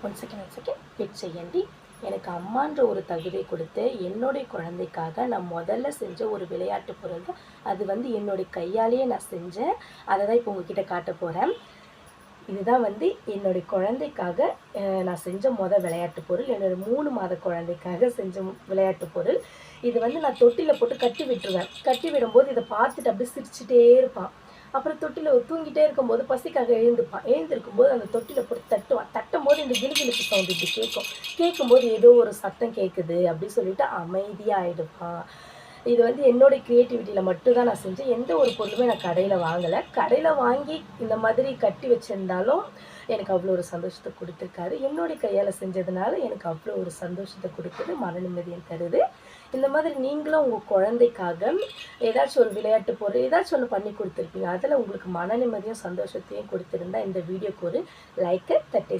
One second wait చేయండి. எனக்கு அம்மான்ற ஒரு தகுதியை கொடுத்து என்னுடைய குழந்தைக்காக நான் முதல்ல செஞ்ச ஒரு விளையாட்டு பொருள் தான் அது. என்னுடைய கையாலேயே நான் செஞ்சேன். அதை தான் இப்போ உங்ககிட்ட காட்ட போகிறேன். இதுதான் என்னுடைய குழந்தைக்காக நான் செஞ்ச விளையாட்டு பொருள். என்னோடய 3 மாத குழந்தைக்காக செஞ்ச விளையாட்டு பொருள். இது நான் தொட்டியில் போட்டு கட்டி விட்டுருவேன். கட்டி விடும்போது இதை பார்த்துட்டு அப்படியே சிரிச்சுட்டே இருப்பான். அப்புறம் தொட்டியில் தூங்கிட்டே இருக்கும்போது பசிக்காக எழுந்துப்பான். எழுந்திருக்கும்போது அந்த தொட்டியில் போட்டு தட்டுவான். தட்டும்போது இந்த கிலுகிலுப்பு சவுண்ட் இப்படி கேட்கும். கேட்கும்போது ஏதோ ஒரு சத்தம் கேட்குது அப்படின்னு சொல்லிட்டு அமைதியாக ஆகிடுப்பான். இது என்னோடய க்ரியேட்டிவிட்டியில் மட்டும்தான் நான் செஞ்சேன். எந்த ஒரு பொருளுமே நான் கடையில் வாங்கலை. கடையில் வாங்கி இந்த மாதிரி கட்டி வச்சுருந்தாலும் எனக்கு அவ்வளோ ஒரு சந்தோஷத்தை கொடுத்துருக்காரு. என்னுடைய கையால் செஞ்சதுனால எனக்கு அவ்வளோ ஒரு சந்தோஷத்தை கொடுக்குது, மன நிம்மதியும் தருது. இந்த மாதிரி நீங்களும் உங்கள் குழந்தைக்காக ஏதாச்சும் ஒரு விளையாட்டு பொருள் ஏதாச்சும் ஒன்று பண்ணி கொடுத்துருப்பீங்க. அதில் உங்களுக்கு மன நிம்மதியும் சந்தோஷத்தையும் கொடுத்துருந்தா இந்த வீடியோக்கு ஒரு லைக்கை தட்டி